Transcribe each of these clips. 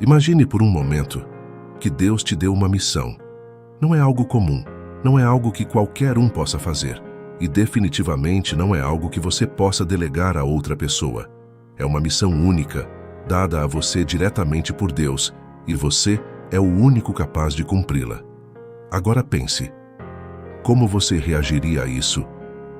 Imagine por um momento que Deus te deu uma missão. Não é algo comum, não é algo que qualquer um possa fazer, e definitivamente não é algo que você possa delegar a outra pessoa. É uma missão única, dada a você diretamente por Deus, e você é o único capaz de cumpri-la. Agora pense, como você reagiria a isso?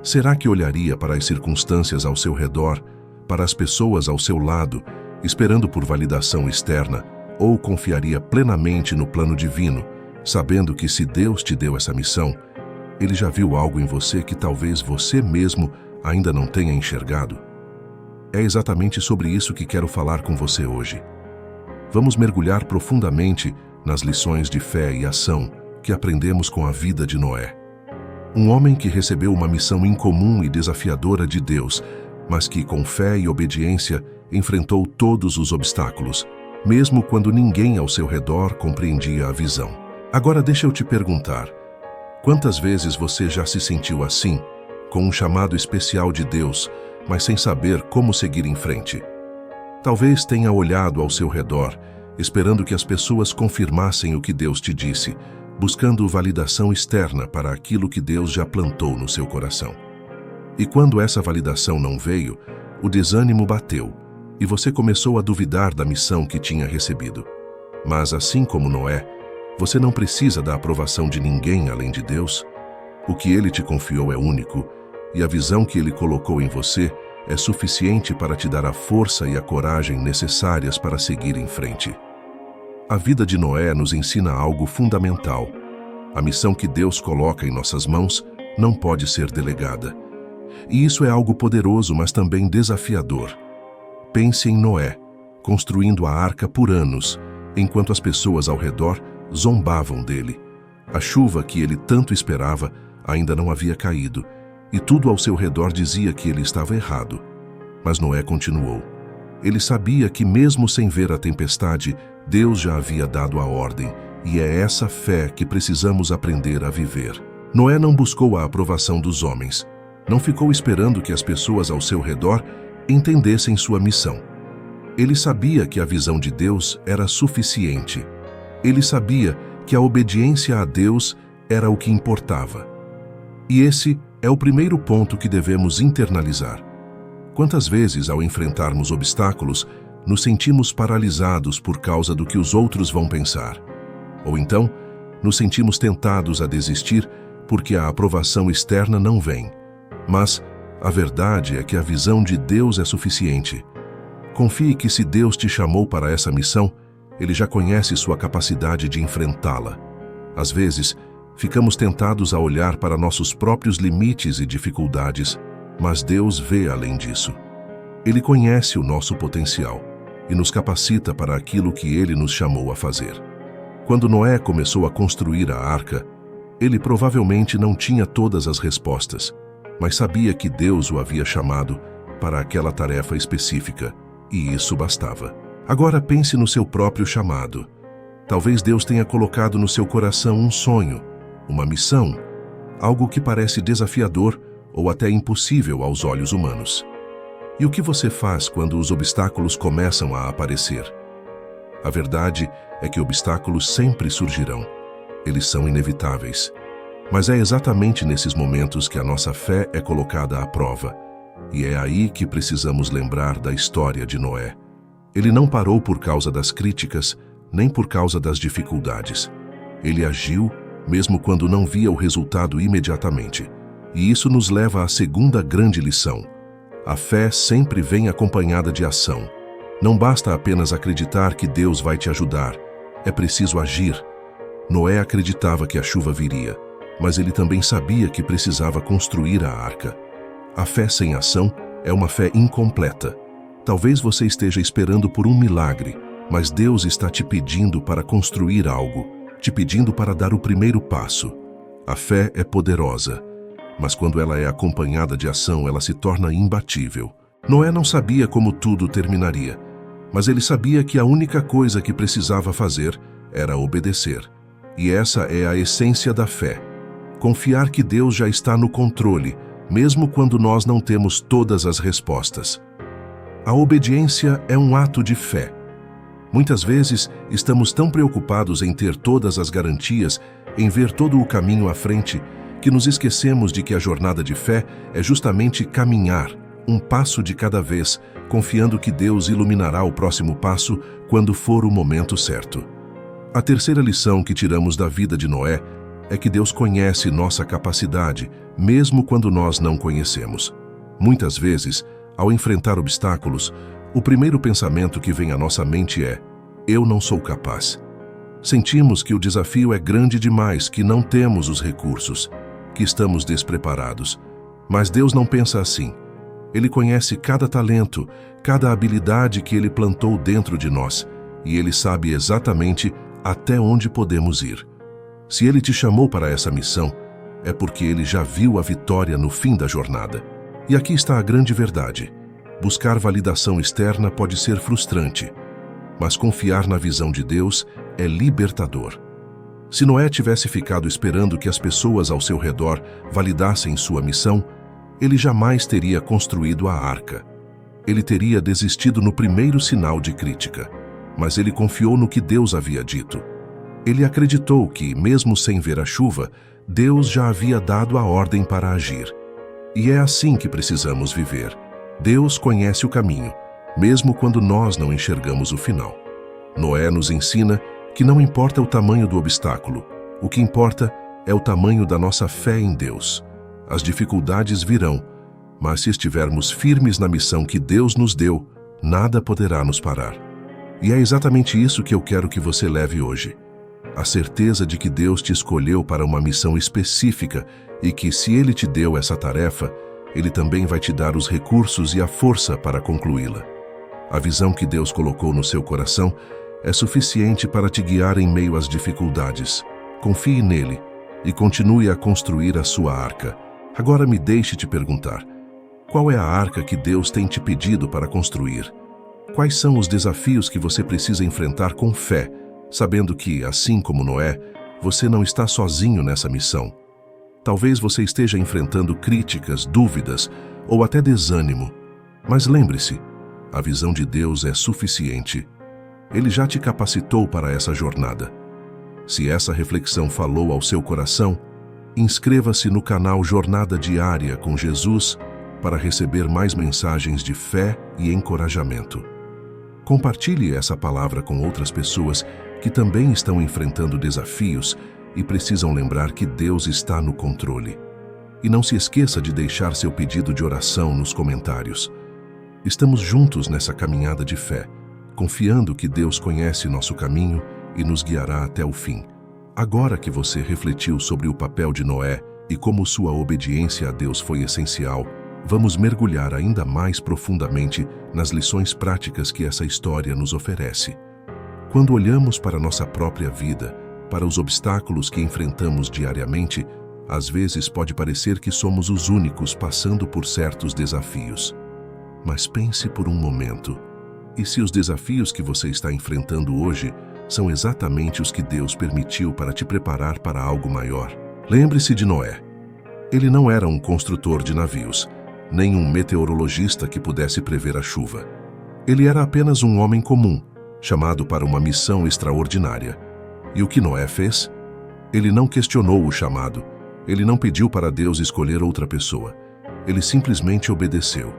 Será que olharia para as circunstâncias ao seu redor, para as pessoas ao seu lado, esperando por validação externa, ou confiaria plenamente no plano divino, sabendo que se Deus te deu essa missão, Ele já viu algo em você que talvez você mesmo ainda não tenha enxergado? É exatamente sobre isso que quero falar com você hoje. Vamos mergulhar profundamente nas lições de fé e ação que aprendemos com a vida de Noé. Um homem que recebeu uma missão incomum e desafiadora de Deus, mas que, com fé e obediência, enfrentou todos os obstáculos, mesmo quando ninguém ao seu redor compreendia a visão. Agora deixa eu te perguntar, quantas vezes você já se sentiu assim, com um chamado especial de Deus, mas sem saber como seguir em frente? Talvez tenha olhado ao seu redor, esperando que as pessoas confirmassem o que Deus te disse, buscando validação externa para aquilo que Deus já plantou no seu coração. E quando essa validação não veio, o desânimo bateu, e você começou a duvidar da missão que tinha recebido. Mas assim como Noé, você não precisa da aprovação de ninguém além de Deus. O que Ele te confiou é único, e a visão que Ele colocou em você é suficiente para te dar a força e a coragem necessárias para seguir em frente. A vida de Noé nos ensina algo fundamental. A missão que Deus coloca em nossas mãos não pode ser delegada. E isso é algo poderoso, mas também desafiador. Pense em Noé, construindo a arca por anos, enquanto as pessoas ao redor zombavam dele. A chuva que ele tanto esperava ainda não havia caído, e tudo ao seu redor dizia que ele estava errado. Mas Noé continuou. Ele sabia que mesmo sem ver a tempestade, Deus já havia dado a ordem, e é essa fé que precisamos aprender a viver. Noé não buscou a aprovação dos homens. Não ficou esperando que as pessoas ao seu redor entendessem sua missão. Ele sabia que a visão de Deus era suficiente. Ele sabia que a obediência a Deus era o que importava. E esse é o primeiro ponto que devemos internalizar. Quantas vezes, ao enfrentarmos obstáculos, nos sentimos paralisados por causa do que os outros vão pensar? Ou então, nos sentimos tentados a desistir porque a aprovação externa não vem. Mas a verdade é que a visão de Deus é suficiente. Confie que se Deus te chamou para essa missão, Ele já conhece sua capacidade de enfrentá-la. Às vezes, ficamos tentados a olhar para nossos próprios limites e dificuldades, mas Deus vê além disso. Ele conhece o nosso potencial e nos capacita para aquilo que Ele nos chamou a fazer. Quando Noé começou a construir a arca, ele provavelmente não tinha todas as respostas, mas sabia que Deus o havia chamado para aquela tarefa específica, e isso bastava. Agora pense no seu próprio chamado. Talvez Deus tenha colocado no seu coração um sonho, uma missão, algo que parece desafiador ou até impossível aos olhos humanos. E o que você faz quando os obstáculos começam a aparecer? A verdade é que obstáculos sempre surgirão. Eles são inevitáveis. Mas é exatamente nesses momentos que a nossa fé é colocada à prova. E é aí que precisamos lembrar da história de Noé. Ele não parou por causa das críticas, nem por causa das dificuldades. Ele agiu, mesmo quando não via o resultado imediatamente. E isso nos leva à segunda grande lição. A fé sempre vem acompanhada de ação. Não basta apenas acreditar que Deus vai te ajudar. É preciso agir. Noé acreditava que a chuva viria, mas ele também sabia que precisava construir a arca. A fé sem ação é uma fé incompleta. Talvez você esteja esperando por um milagre, mas Deus está te pedindo para construir algo, te pedindo para dar o primeiro passo. A fé é poderosa, mas quando ela é acompanhada de ação, ela se torna imbatível. Noé não sabia como tudo terminaria, mas ele sabia que a única coisa que precisava fazer era obedecer. E essa é a essência da fé. Confiar que Deus já está no controle, mesmo quando nós não temos todas as respostas. A obediência é um ato de fé. Muitas vezes, estamos tão preocupados em ter todas as garantias, em ver todo o caminho à frente, que nos esquecemos de que a jornada de fé é justamente caminhar, um passo de cada vez, confiando que Deus iluminará o próximo passo quando for o momento certo. A terceira lição que tiramos da vida de Noé é que Deus conhece nossa capacidade, mesmo quando nós não conhecemos. Muitas vezes, ao enfrentar obstáculos, o primeiro pensamento que vem à nossa mente é: eu não sou capaz. Sentimos que o desafio é grande demais, que não temos os recursos, que estamos despreparados. Mas Deus não pensa assim. Ele conhece cada talento, cada habilidade que Ele plantou dentro de nós, e Ele sabe exatamente até onde podemos ir. Se Ele te chamou para essa missão, é porque Ele já viu a vitória no fim da jornada. E aqui está a grande verdade. Buscar validação externa pode ser frustrante, mas confiar na visão de Deus é libertador. Se Noé tivesse ficado esperando que as pessoas ao seu redor validassem sua missão, ele jamais teria construído a arca. Ele teria desistido no primeiro sinal de crítica, mas ele confiou no que Deus havia dito. Ele acreditou que, mesmo sem ver a chuva, Deus já havia dado a ordem para agir. E é assim que precisamos viver. Deus conhece o caminho, mesmo quando nós não enxergamos o final. Noé nos ensina que não importa o tamanho do obstáculo, o que importa é o tamanho da nossa fé em Deus. As dificuldades virão, mas se estivermos firmes na missão que Deus nos deu, nada poderá nos parar. E é exatamente isso que eu quero que você leve hoje. A certeza de que Deus te escolheu para uma missão específica e que, se Ele te deu essa tarefa, Ele também vai te dar os recursos e a força para concluí-la. A visão que Deus colocou no seu coração é suficiente para te guiar em meio às dificuldades. Confie nele e continue a construir a sua arca. Agora me deixe te perguntar: qual é a arca que Deus tem te pedido para construir? Quais são os desafios que você precisa enfrentar com fé, sabendo que, assim como Noé, você não está sozinho nessa missão? Talvez você esteja enfrentando críticas, dúvidas ou até desânimo. Mas lembre-se, a visão de Deus é suficiente. Ele já te capacitou para essa jornada. Se essa reflexão falou ao seu coração, inscreva-se no canal Jornada Diária com Jesus para receber mais mensagens de fé e encorajamento. Compartilhe essa palavra com outras pessoas que também estão enfrentando desafios e precisam lembrar que Deus está no controle. E não se esqueça de deixar seu pedido de oração nos comentários. Estamos juntos nessa caminhada de fé, confiando que Deus conhece nosso caminho e nos guiará até o fim. Agora que você refletiu sobre o papel de Noé e como sua obediência a Deus foi essencial, vamos mergulhar ainda mais profundamente nas lições práticas que essa história nos oferece. Quando olhamos para nossa própria vida, para os obstáculos que enfrentamos diariamente, às vezes pode parecer que somos os únicos passando por certos desafios. Mas pense por um momento. E se os desafios que você está enfrentando hoje são exatamente os que Deus permitiu para te preparar para algo maior? Lembre-se de Noé. Ele não era um construtor de navios, nem um meteorologista que pudesse prever a chuva. Ele era apenas um homem comum, chamado para uma missão extraordinária. E o que Noé fez? Ele não questionou o chamado. Ele não pediu para Deus escolher outra pessoa. Ele simplesmente obedeceu.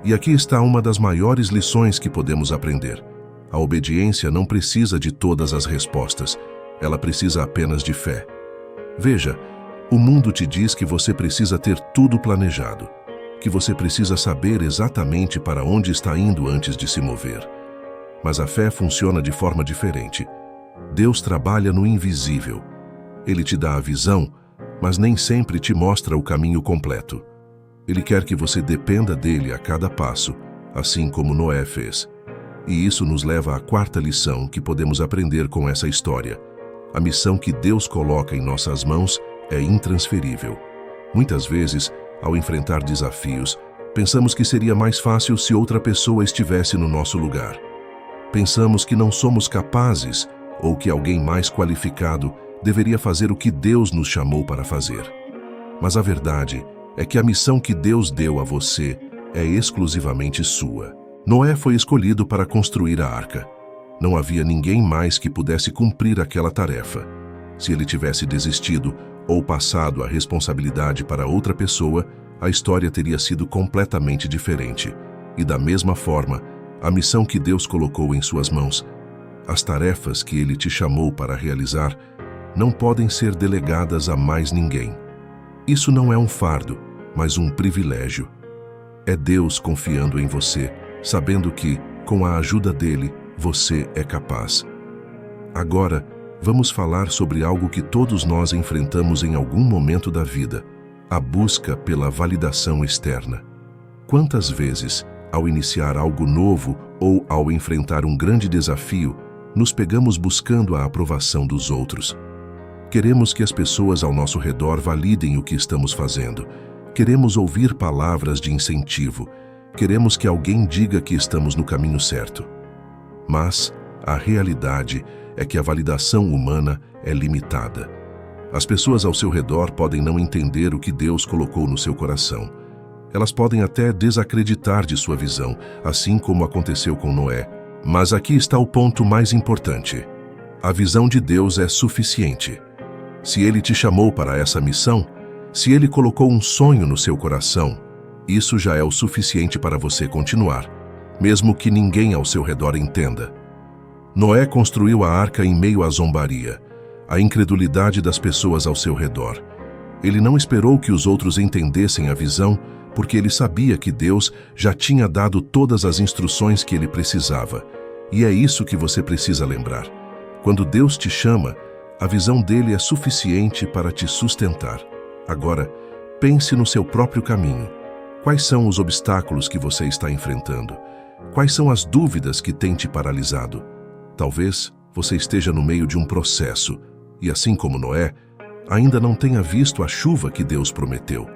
E aqui está uma das maiores lições que podemos aprender. A obediência não precisa de todas as respostas. Ela precisa apenas de fé. Veja, o mundo te diz que você precisa ter tudo planejado, que você precisa saber exatamente para onde está indo antes de se mover. Mas a fé funciona de forma diferente. Deus trabalha no invisível. Ele te dá a visão, mas nem sempre te mostra o caminho completo. Ele quer que você dependa dele a cada passo, assim como Noé fez. E isso nos leva à quarta lição que podemos aprender com essa história. A missão que Deus coloca em nossas mãos é intransferível. Muitas vezes, ao enfrentar desafios, pensamos que seria mais fácil se outra pessoa estivesse no nosso lugar. Pensamos que não somos capazes ou que alguém mais qualificado deveria fazer o que Deus nos chamou para fazer. Mas a verdade é que a missão que Deus deu a você é exclusivamente sua. Noé foi escolhido para construir a arca, Não havia ninguém mais que pudesse cumprir aquela tarefa. Se ele tivesse desistido ou passado a responsabilidade para outra pessoa, a história teria sido completamente diferente. E da mesma forma, a missão que Deus colocou em suas mãos, as tarefas que Ele te chamou para realizar, não podem ser delegadas a mais ninguém. Isso não é um fardo, mas um privilégio. É Deus confiando em você, sabendo que, com a ajuda dele, você é capaz. Agora, vamos falar sobre algo que todos nós enfrentamos em algum momento da vida: a busca pela validação externa. Quantas vezes, ao iniciar algo novo ou ao enfrentar um grande desafio, nos pegamos buscando a aprovação dos outros? Queremos que as pessoas ao nosso redor validem o que estamos fazendo. Queremos ouvir palavras de incentivo. Queremos que alguém diga que estamos no caminho certo. Mas a realidade é que a validação humana é limitada. As pessoas ao seu redor podem não entender o que Deus colocou no seu coração. Elas podem até desacreditar de sua visão, assim como aconteceu com Noé. Mas aqui está o ponto mais importante. A visão de Deus é suficiente. Se Ele te chamou para essa missão, se Ele colocou um sonho no seu coração, isso já é o suficiente para você continuar, mesmo que ninguém ao seu redor entenda. Noé construiu a arca em meio à zombaria, à incredulidade das pessoas ao seu redor. Ele não esperou que os outros entendessem a visão, porque ele sabia que Deus já tinha dado todas as instruções que ele precisava. E é isso que você precisa lembrar. Quando Deus te chama, a visão dele é suficiente para te sustentar. Agora, pense no seu próprio caminho. Quais são os obstáculos que você está enfrentando? Quais são as dúvidas que têm te paralisado? Talvez você esteja no meio de um processo e, assim como Noé, ainda não tenha visto a chuva que Deus prometeu.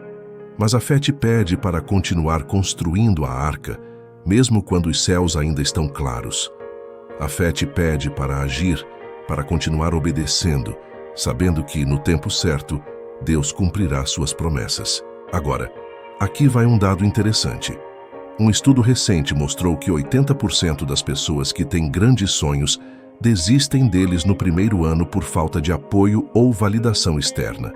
Mas a fé te pede para continuar construindo a arca, mesmo quando os céus ainda estão claros. A fé te pede para agir, para continuar obedecendo, sabendo que, no tempo certo, Deus cumprirá suas promessas. Agora, aqui vai um dado interessante. Um estudo recente mostrou que 80% das pessoas que têm grandes sonhos desistem deles no primeiro ano por falta de apoio ou validação externa.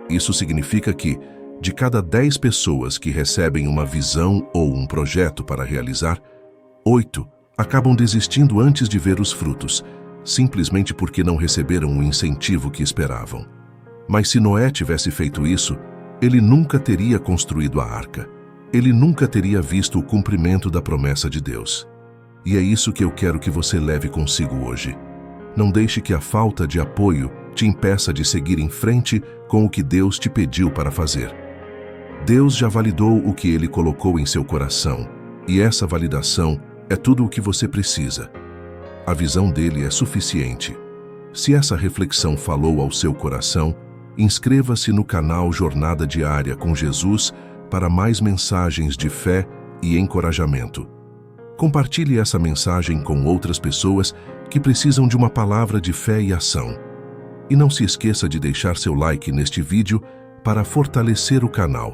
Isso significa que, de cada 10 pessoas que recebem uma visão ou um projeto para realizar, 8 acabam desistindo antes de ver os frutos, simplesmente porque não receberam o incentivo que esperavam. Mas se Noé tivesse feito isso, ele nunca teria construído a arca. Ele nunca teria visto o cumprimento da promessa de Deus. E é isso que eu quero que você leve consigo hoje. Não deixe que a falta de apoio te impeça de seguir em frente com o que Deus te pediu para fazer. Deus já validou o que Ele colocou em seu coração, e essa validação é tudo o que você precisa. A visão dele é suficiente. Se essa reflexão falou ao seu coração, inscreva-se no canal Jornada Diária com Jesus para mais mensagens de fé e encorajamento. Compartilhe essa mensagem com outras pessoas que precisam de uma palavra de fé e ação. E não se esqueça de deixar seu like neste vídeo para fortalecer o canal.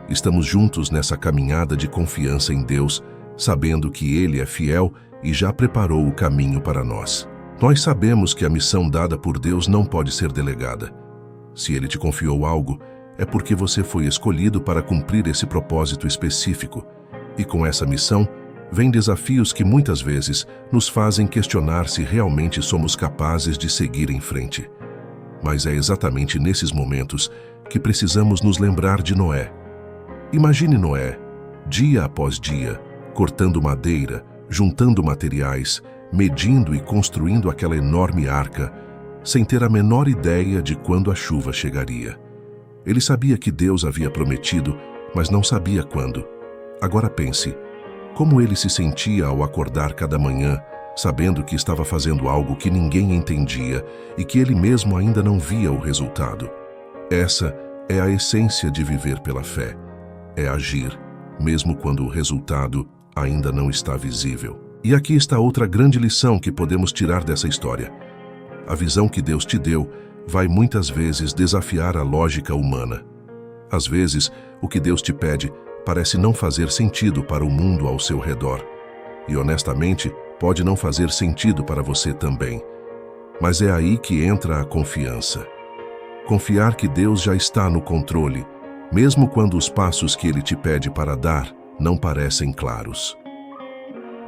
Estamos juntos nessa caminhada de confiança em Deus, sabendo que Ele é fiel e já preparou o caminho para nós. Nós sabemos que a missão dada por Deus não pode ser delegada. Se Ele te confiou algo, é porque você foi escolhido para cumprir esse propósito específico. E com essa missão, vêm desafios que muitas vezes nos fazem questionar se realmente somos capazes de seguir em frente. Mas é exatamente nesses momentos que precisamos nos lembrar de Noé. Imagine Noé, dia após dia, cortando madeira, juntando materiais, medindo e construindo aquela enorme arca, sem ter a menor ideia de quando a chuva chegaria. Ele sabia que Deus havia prometido, mas não sabia quando. Agora pense, como ele se sentia ao acordar cada manhã, sabendo que estava fazendo algo que ninguém entendia e que ele mesmo ainda não via o resultado. Essa é a essência de viver pela fé. É agir, mesmo quando o resultado ainda não está visível. E aqui está outra grande lição que podemos tirar dessa história. A visão que Deus te deu vai muitas vezes desafiar a lógica humana. Às vezes, o que Deus te pede parece não fazer sentido para o mundo ao seu redor. E honestamente, pode não fazer sentido para você também. Mas é aí que entra a confiança. Confiar que Deus já está no controle, mesmo quando os passos que Ele te pede para dar não parecem claros.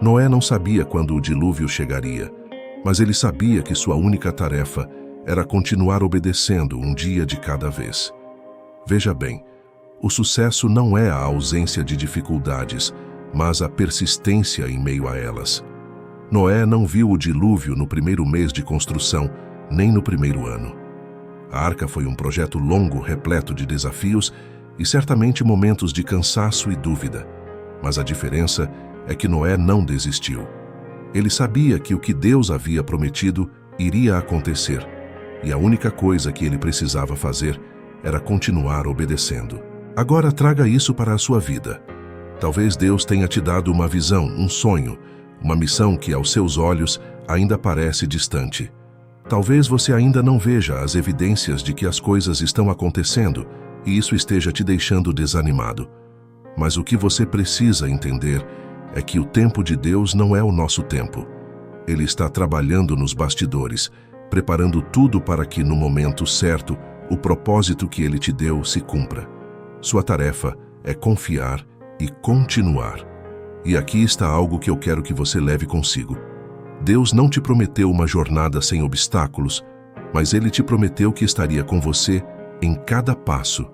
Noé não sabia quando o dilúvio chegaria, mas ele sabia que sua única tarefa era continuar obedecendo um dia de cada vez. Veja bem, o sucesso não é a ausência de dificuldades, mas a persistência em meio a elas. Noé não viu o dilúvio no primeiro mês de construção, nem no primeiro ano. A arca foi um projeto longo, repleto de desafios e certamente momentos de cansaço e dúvida. Mas a diferença é que Noé não desistiu. Ele sabia que o que Deus havia prometido iria acontecer, e a única coisa que ele precisava fazer era continuar obedecendo. Agora traga isso para a sua vida. Talvez Deus tenha te dado uma visão, um sonho, uma missão que aos seus olhos ainda parece distante. Talvez você ainda não veja as evidências de que as coisas estão acontecendo e isso esteja te deixando desanimado. Mas o que você precisa entender é que o tempo de Deus não é o nosso tempo. Ele está trabalhando nos bastidores, preparando tudo para que, no momento certo, o propósito que Ele te deu se cumpra. Sua tarefa é confiar e continuar. E aqui está algo que eu quero que você leve consigo. Deus não te prometeu uma jornada sem obstáculos, mas Ele te prometeu que estaria com você em cada passo.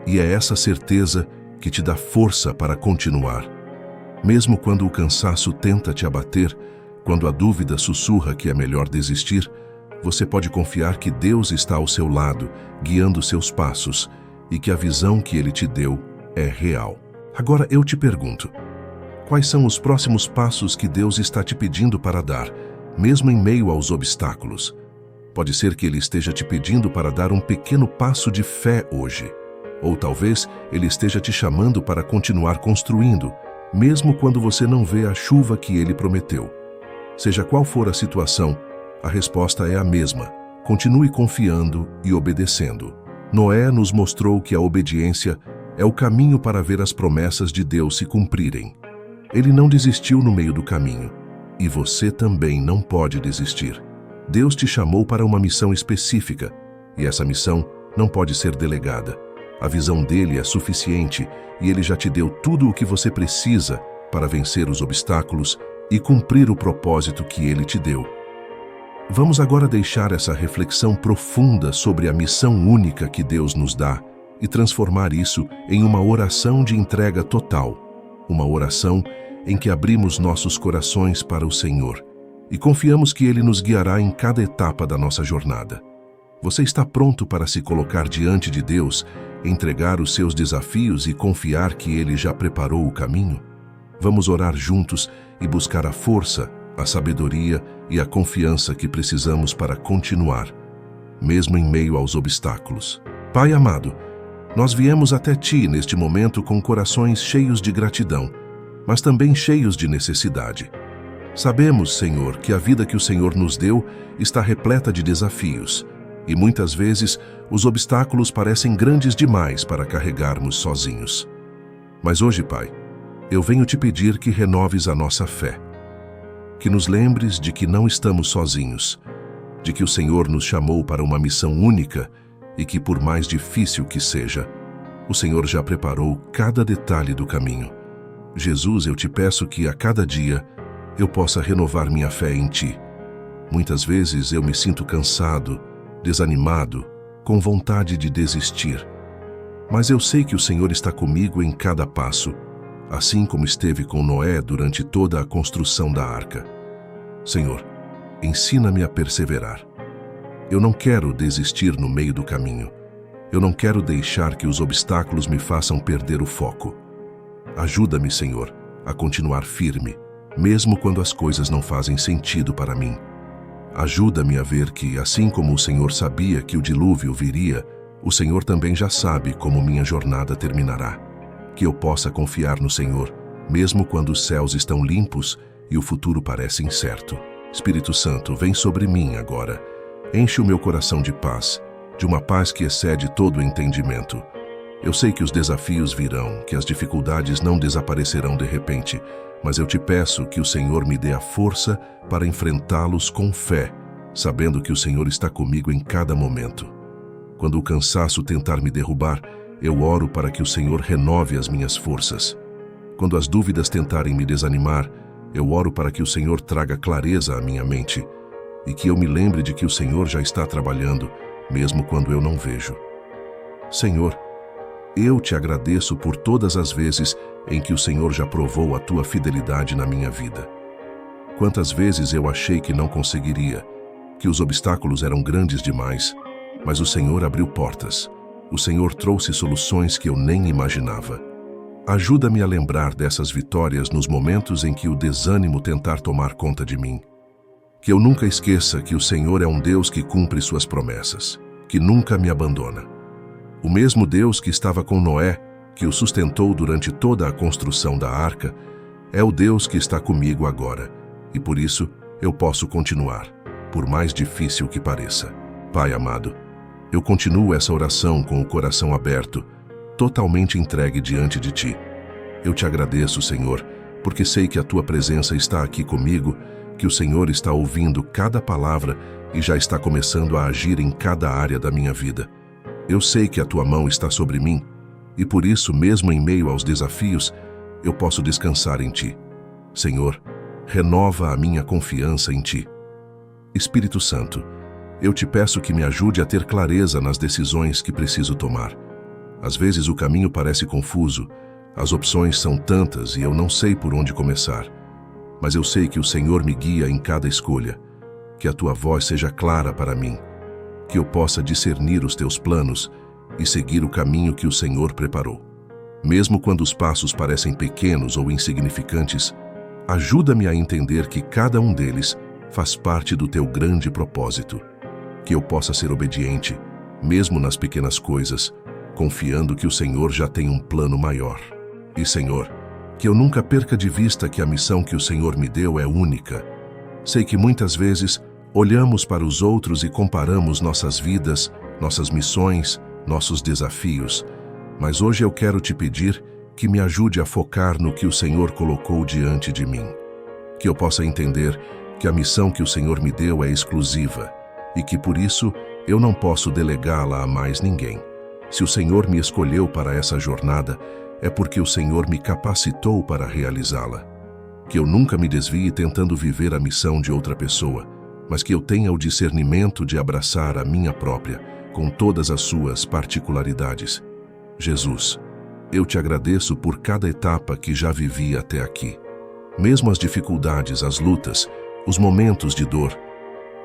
E é essa certeza que te dá força para continuar. Mesmo quando o cansaço tenta te abater, quando a dúvida sussurra que é melhor desistir, você pode confiar que Deus está ao seu lado, guiando seus passos, e que a visão que Ele te deu é real. Agora eu te pergunto, quais são os próximos passos que Deus está te pedindo para dar, mesmo em meio aos obstáculos? Pode ser que Ele esteja te pedindo para dar um pequeno passo de fé hoje. Ou talvez Ele esteja te chamando para continuar construindo, mesmo quando você não vê a chuva que Ele prometeu. Seja qual for a situação, a resposta é a mesma. Continue confiando e obedecendo. Noé nos mostrou que a obediência é o caminho para ver as promessas de Deus se cumprirem. Ele não desistiu no meio do caminho. E você também não pode desistir. Deus te chamou para uma missão específica, e essa missão não pode ser delegada. A visão dele é suficiente e ele já te deu tudo o que você precisa para vencer os obstáculos e cumprir o propósito que ele te deu. Vamos agora deixar essa reflexão profunda sobre a missão única que Deus nos dá e transformar isso em uma oração de entrega total, uma oração em que abrimos nossos corações para o Senhor e confiamos que Ele nos guiará em cada etapa da nossa jornada. Você está pronto para se colocar diante de Deus, entregar os seus desafios e confiar que Ele já preparou o caminho? Vamos orar juntos e buscar a força, a sabedoria e a confiança que precisamos para continuar, mesmo em meio aos obstáculos. Pai amado, nós viemos até Ti neste momento com corações cheios de gratidão, mas também cheios de necessidade. Sabemos, Senhor, que a vida que o Senhor nos deu está repleta de desafios, e muitas vezes os obstáculos parecem grandes demais para carregarmos sozinhos. Mas hoje, Pai, eu venho te pedir que renoves a nossa fé, que nos lembres de que não estamos sozinhos, de que o Senhor nos chamou para uma missão única e que, por mais difícil que seja, o Senhor já preparou cada detalhe do caminho. Jesus, eu te peço que a cada dia eu possa renovar minha fé em Ti. Muitas vezes eu me sinto cansado, desanimado, com vontade de desistir. Mas eu sei que o Senhor está comigo em cada passo, assim como esteve com Noé durante toda a construção da arca. Senhor, ensina-me a perseverar. Eu não quero desistir no meio do caminho. Eu não quero deixar que os obstáculos me façam perder o foco. Ajuda-me, Senhor, a continuar firme, mesmo quando as coisas não fazem sentido para mim. Ajuda-me a ver que, assim como o Senhor sabia que o dilúvio viria, o Senhor também já sabe como minha jornada terminará. Que eu possa confiar no Senhor, mesmo quando os céus estão limpos e o futuro parece incerto. Espírito Santo, vem sobre mim agora. Enche o meu coração de paz, de uma paz que excede todo o entendimento. Eu sei que os desafios virão, que as dificuldades não desaparecerão de repente, mas eu te peço que o Senhor me dê a força para enfrentá-los com fé, sabendo que o Senhor está comigo em cada momento. Quando o cansaço tentar me derrubar, eu oro para que o Senhor renove as minhas forças. Quando as dúvidas tentarem me desanimar, eu oro para que o Senhor traga clareza à minha mente e que eu me lembre de que o Senhor já está trabalhando, mesmo quando eu não vejo. Senhor, eu te agradeço por todas as vezes em que o Senhor já provou a tua fidelidade na minha vida. Quantas vezes eu achei que não conseguiria, que os obstáculos eram grandes demais, mas o Senhor abriu portas. O Senhor trouxe soluções que eu nem imaginava. Ajuda-me a lembrar dessas vitórias nos momentos em que o desânimo tentar tomar conta de mim. Que eu nunca esqueça que o Senhor é um Deus que cumpre suas promessas, que nunca me abandona. O mesmo Deus que estava com Noé, que o sustentou durante toda a construção da arca, é o Deus que está comigo agora, e por isso eu posso continuar, por mais difícil que pareça. Pai amado, eu continuo essa oração com o coração aberto, totalmente entregue diante de Ti. Eu te agradeço, Senhor, porque sei que a Tua presença está aqui comigo, que o Senhor está ouvindo cada palavra e já está começando a agir em cada área da minha vida. Eu sei que a Tua mão está sobre mim, e por isso, mesmo em meio aos desafios, eu posso descansar em Ti. Senhor, renova a minha confiança em Ti. Espírito Santo, eu te peço que me ajude a ter clareza nas decisões que preciso tomar. Às vezes o caminho parece confuso, as opções são tantas e eu não sei por onde começar. Mas eu sei que o Senhor me guia em cada escolha, que a Tua voz seja clara para mim, que eu possa discernir os Teus planos e seguir o caminho que o Senhor preparou. Mesmo quando os passos parecem pequenos ou insignificantes, ajuda-me a entender que cada um deles faz parte do Teu grande propósito. Que eu possa ser obediente, mesmo nas pequenas coisas, confiando que o Senhor já tem um plano maior. E, Senhor, que eu nunca perca de vista que a missão que o Senhor me deu é única. Sei que muitas vezes olhamos para os outros e comparamos nossas vidas, nossas missões, nossos desafios, mas hoje eu quero te pedir que me ajude a focar no que o Senhor colocou diante de mim. Que eu possa entender que a missão que o Senhor me deu é exclusiva e que por isso eu não posso delegá-la a mais ninguém. Se o Senhor me escolheu para essa jornada, é porque o Senhor me capacitou para realizá-la. Que eu nunca me desvie tentando viver a missão de outra pessoa, mas que eu tenha o discernimento de abraçar a minha própria, com todas as suas particularidades. Jesus, eu te agradeço por cada etapa que já vivi até aqui. Mesmo as dificuldades, as lutas, os momentos de dor,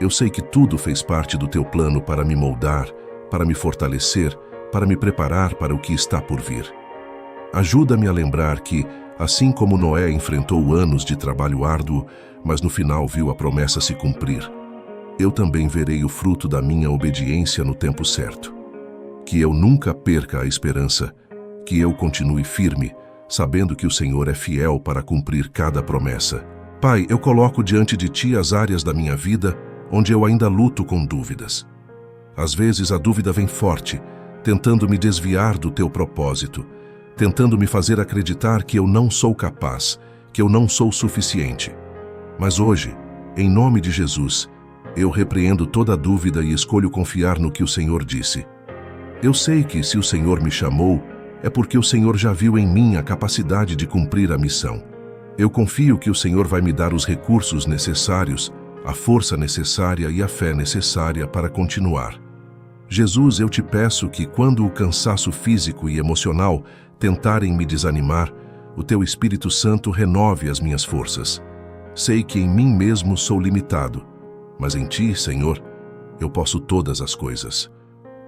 eu sei que tudo fez parte do Teu plano para me moldar, para me fortalecer, para me preparar para o que está por vir. Ajuda-me a lembrar que, assim como Noé enfrentou anos de trabalho árduo, mas no final viu a promessa se cumprir, eu também verei o fruto da minha obediência no tempo certo. Que eu nunca perca a esperança, que eu continue firme, sabendo que o Senhor é fiel para cumprir cada promessa. Pai, eu coloco diante de Ti as áreas da minha vida onde eu ainda luto com dúvidas. Às vezes a dúvida vem forte, tentando me desviar do Teu propósito, tentando me fazer acreditar que eu não sou capaz, que eu não sou suficiente. Mas hoje, em nome de Jesus, eu repreendo toda dúvida e escolho confiar no que o Senhor disse. Eu sei que se o Senhor me chamou, é porque o Senhor já viu em mim a capacidade de cumprir a missão. Eu confio que o Senhor vai me dar os recursos necessários, a força necessária e a fé necessária para continuar. Jesus, eu te peço que quando o cansaço físico e emocional tentarem me desanimar, o Teu Espírito Santo renove as minhas forças. Sei que em mim mesmo sou limitado, mas em Ti, Senhor, eu posso todas as coisas.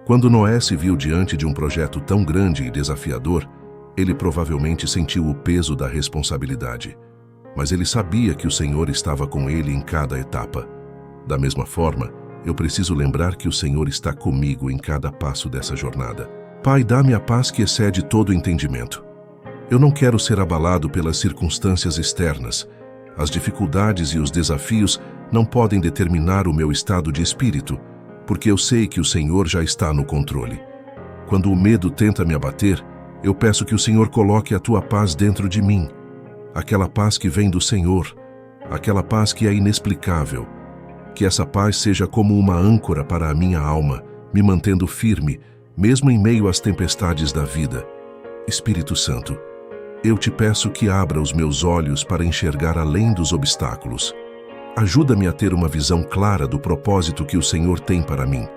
Quando Noé se viu diante de um projeto tão grande e desafiador, ele provavelmente sentiu o peso da responsabilidade. Mas ele sabia que o Senhor estava com ele em cada etapa. Da mesma forma, eu preciso lembrar que o Senhor está comigo em cada passo dessa jornada. Pai, dá-me a paz que excede todo entendimento. Eu não quero ser abalado pelas circunstâncias externas. As dificuldades e os desafios não podem determinar o meu estado de espírito, porque eu sei que o Senhor já está no controle. Quando o medo tenta me abater, eu peço que o Senhor coloque a Tua paz dentro de mim. aquela paz que vem do Senhor, aquela paz que é inexplicável. Que essa paz seja como uma âncora para a minha alma, me mantendo firme, mesmo em meio às tempestades da vida. Espírito Santo, eu te peço que abra os meus olhos para enxergar além dos obstáculos. Ajuda-me a ter uma visão clara do propósito que o Senhor tem para mim,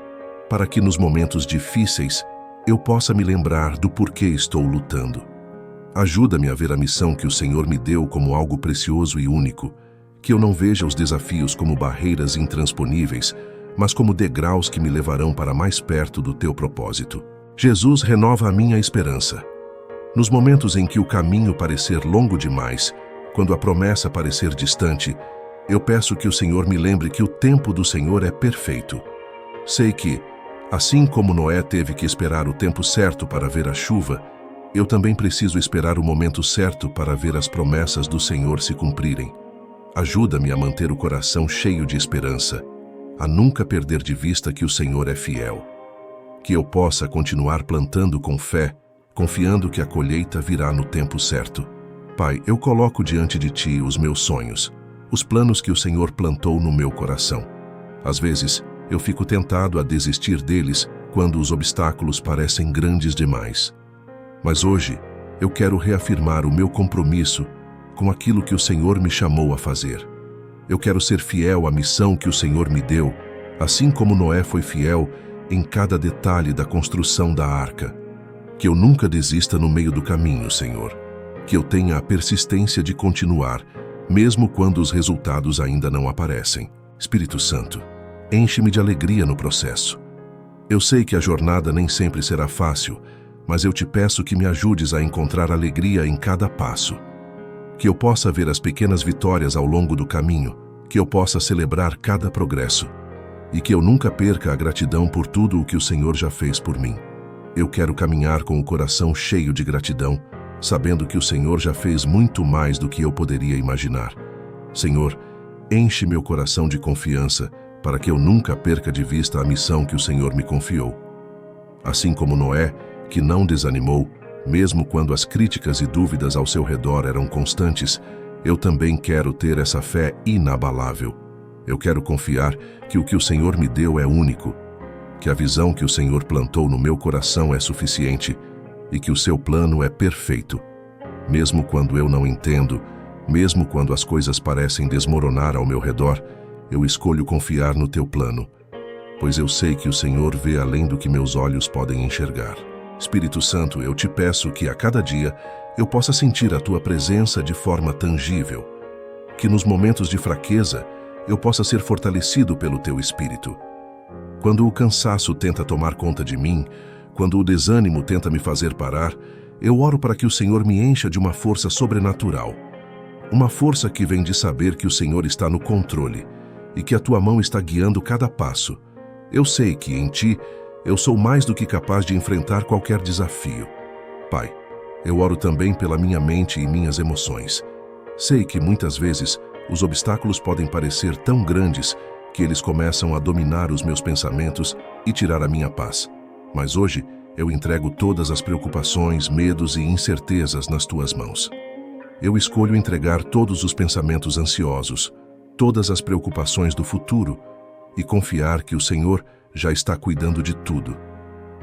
para que nos momentos difíceis eu possa me lembrar do porquê estou lutando. Ajuda-me a ver a missão que o Senhor me deu como algo precioso e único, que eu não veja os desafios como barreiras intransponíveis, mas como degraus que me levarão para mais perto do teu propósito. Jesus, renova a minha esperança. Nos momentos em que o caminho parecer longo demais, quando a promessa parecer distante, eu peço que o Senhor me lembre que o tempo do Senhor é perfeito. Sei que, assim como Noé teve que esperar o tempo certo para ver a chuva, eu também preciso esperar o momento certo para ver as promessas do Senhor se cumprirem. Ajuda-me a manter o coração cheio de esperança, a nunca perder de vista que o Senhor é fiel. Que eu possa continuar plantando com fé, confiando que a colheita virá no tempo certo. Pai, eu coloco diante de Ti os meus sonhos, os planos que o Senhor plantou no meu coração. Às vezes, eu fico tentado a desistir deles quando os obstáculos parecem grandes demais. Mas hoje, eu quero reafirmar o meu compromisso com aquilo que o Senhor me chamou a fazer. Eu quero ser fiel à missão que o Senhor me deu, assim como Noé foi fiel em cada detalhe da construção da arca. Que eu nunca desista no meio do caminho, Senhor. Que eu tenha a persistência de continuar, mesmo quando os resultados ainda não aparecem. Espírito Santo, enche-me de alegria no processo. Eu sei que a jornada nem sempre será fácil, mas eu te peço que me ajudes a encontrar alegria em cada passo. Que eu possa ver as pequenas vitórias ao longo do caminho, que eu possa celebrar cada progresso, e que eu nunca perca a gratidão por tudo o que o Senhor já fez por mim. Eu quero caminhar com o coração cheio de gratidão, sabendo que o Senhor já fez muito mais do que eu poderia imaginar. Senhor, enche meu coração de confiança para que eu nunca perca de vista a missão que o Senhor me confiou. Assim como Noé, que não desanimou, mesmo quando as críticas e dúvidas ao seu redor eram constantes, eu também quero ter essa fé inabalável. Eu quero confiar que o que o Senhor me deu é único, que a visão que o Senhor plantou no meu coração é suficiente e que o seu plano é perfeito. Mesmo quando eu não entendo, mesmo quando as coisas parecem desmoronar ao meu redor, eu escolho confiar no teu plano, pois eu sei que o Senhor vê além do que meus olhos podem enxergar. Espírito Santo, eu te peço que a cada dia eu possa sentir a tua presença de forma tangível, que nos momentos de fraqueza eu possa ser fortalecido pelo teu Espírito. Quando o cansaço tenta tomar conta de mim, quando o desânimo tenta me fazer parar, eu oro para que o Senhor me encha de uma força sobrenatural, uma força que vem de saber que o Senhor está no controle e que a tua mão está guiando cada passo. Eu sei que em ti eu sou mais do que capaz de enfrentar qualquer desafio. Pai, eu oro também pela minha mente e minhas emoções. Sei que muitas vezes os obstáculos podem parecer tão grandes que eles começam a dominar os meus pensamentos e tirar a minha paz. Mas hoje eu entrego todas as preocupações, medos e incertezas nas tuas mãos. Eu escolho entregar todos os pensamentos ansiosos, todas as preocupações do futuro e confiar que o Senhor já está cuidando de tudo.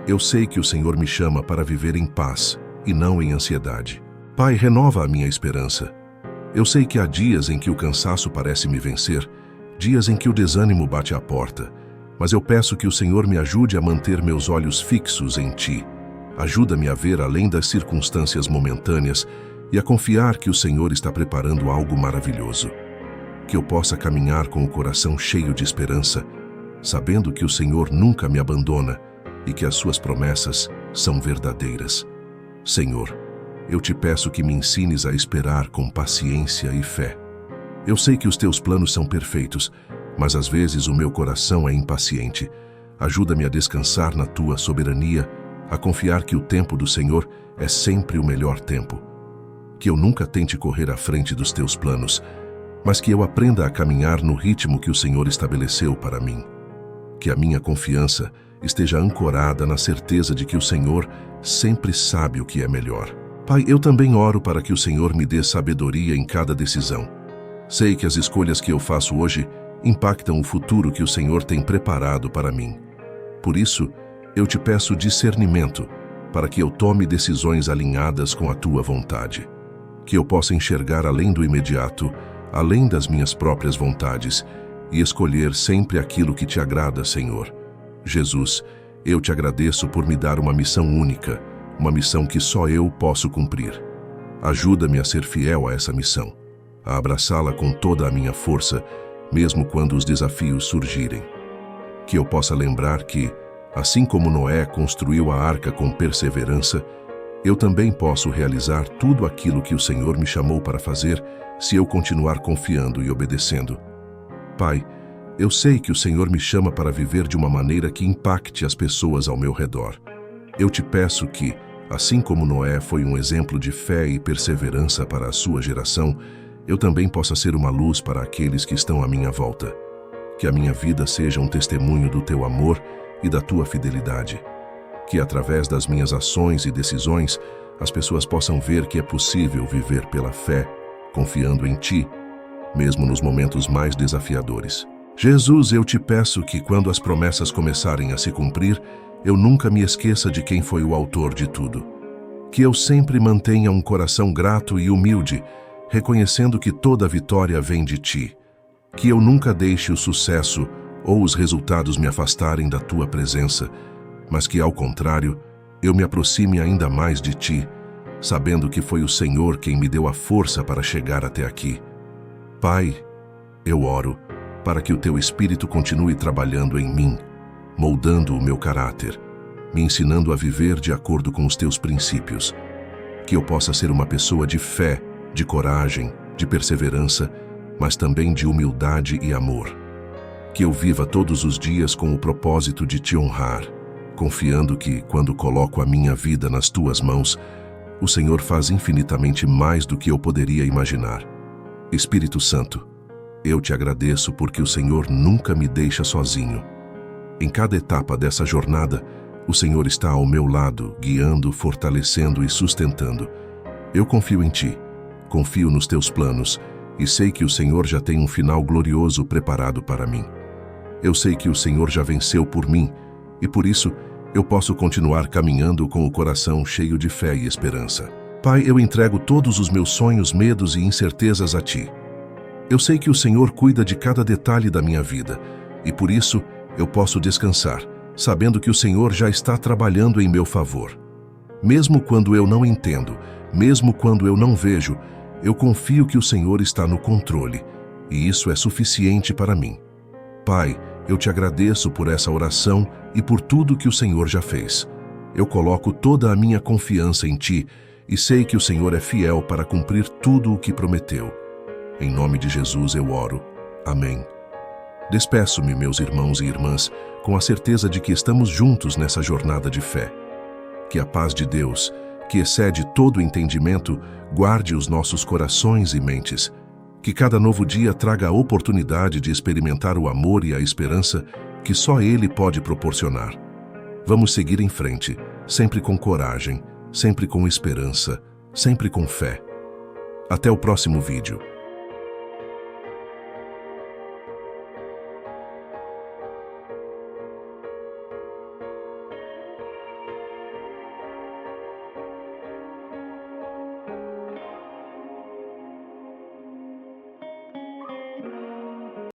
Eu sei que o Senhor me chama para viver em paz e não em ansiedade. Pai, renova a minha esperança. Eu sei que há dias em que o cansaço parece me vencer, dias em que o desânimo bate à porta, mas eu peço que o Senhor me ajude a manter meus olhos fixos em Ti. Ajuda-me a ver além das circunstâncias momentâneas e a confiar que o Senhor está preparando algo maravilhoso. Que eu possa caminhar com o coração cheio de esperança, sabendo que o Senhor nunca me abandona e que as suas promessas são verdadeiras. Senhor, eu te peço que me ensines a esperar com paciência e fé. Eu sei que os teus planos são perfeitos, mas às vezes o meu coração é impaciente. Ajuda-me a descansar na tua soberania, a confiar que o tempo do Senhor é sempre o melhor tempo. Que eu nunca tente correr à frente dos teus planos, mas que eu aprenda a caminhar no ritmo que o Senhor estabeleceu para mim. Que a minha confiança esteja ancorada na certeza de que o Senhor sempre sabe o que é melhor. Pai, eu também oro para que o Senhor me dê sabedoria em cada decisão. Sei que as escolhas que eu faço hoje impactam o futuro que o Senhor tem preparado para mim. Por isso, eu te peço discernimento para que eu tome decisões alinhadas com a tua vontade. Que eu possa enxergar além do imediato, além das minhas próprias vontades e escolher sempre aquilo que te agrada, Senhor. Jesus, eu te agradeço por me dar uma missão única, uma missão que só eu posso cumprir. Ajuda-me a ser fiel a essa missão, a abraçá-la com toda a minha força, mesmo quando os desafios surgirem. Que eu possa lembrar que, assim como Noé construiu a arca com perseverança, eu também posso realizar tudo aquilo que o Senhor me chamou para fazer se eu continuar confiando e obedecendo. Pai, eu sei que o Senhor me chama para viver de uma maneira que impacte as pessoas ao meu redor. Eu te peço que, assim como Noé foi um exemplo de fé e perseverança para a sua geração, eu também possa ser uma luz para aqueles que estão à minha volta. Que a minha vida seja um testemunho do teu amor e da tua fidelidade. Que através das minhas ações e decisões, as pessoas possam ver que é possível viver pela fé, confiando em ti, mesmo nos momentos mais desafiadores. Jesus, eu te peço que quando as promessas começarem a se cumprir, eu nunca me esqueça de quem foi o autor de tudo. Que eu sempre mantenha um coração grato e humilde, reconhecendo que toda vitória vem de ti. Que eu nunca deixe o sucesso ou os resultados me afastarem da tua presença, mas que, ao contrário, eu me aproxime ainda mais de ti, sabendo que foi o Senhor quem me deu a força para chegar até aqui. Pai, eu oro para que o teu Espírito continue trabalhando em mim, moldando o meu caráter, me ensinando a viver de acordo com os teus princípios. Que eu possa ser uma pessoa de fé, de coragem, de perseverança, mas também de humildade e amor. Que eu viva todos os dias com o propósito de te honrar, confiando que, quando coloco a minha vida nas tuas mãos, o Senhor faz infinitamente mais do que eu poderia imaginar. Espírito Santo, eu te agradeço porque o Senhor nunca me deixa sozinho. Em cada etapa dessa jornada, o Senhor está ao meu lado, guiando, fortalecendo e sustentando. Eu confio em ti, confio nos teus planos e sei que o Senhor já tem um final glorioso preparado para mim. Eu sei que o Senhor já venceu por mim e por isso eu posso continuar caminhando com o coração cheio de fé e esperança. Pai, eu entrego todos os meus sonhos, medos e incertezas a ti. Eu sei que o Senhor cuida de cada detalhe da minha vida e por isso eu posso descansar, sabendo que o Senhor já está trabalhando em meu favor. Mesmo quando eu não entendo, mesmo quando eu não vejo, eu confio que o Senhor está no controle e isso é suficiente para mim. Pai, eu te agradeço por essa oração e por tudo que o Senhor já fez. Eu coloco toda a minha confiança em ti e sei que o Senhor é fiel para cumprir tudo o que prometeu. Em nome de Jesus eu oro. Amém. Despeço-me, meus irmãos e irmãs, com a certeza de que estamos juntos nessa jornada de fé. Que a paz de Deus, que excede todo entendimento, guarde os nossos corações e mentes. Que cada novo dia traga a oportunidade de experimentar o amor e a esperança que só Ele pode proporcionar. Vamos seguir em frente, sempre com coragem, sempre com esperança, sempre com fé. Até o próximo vídeo.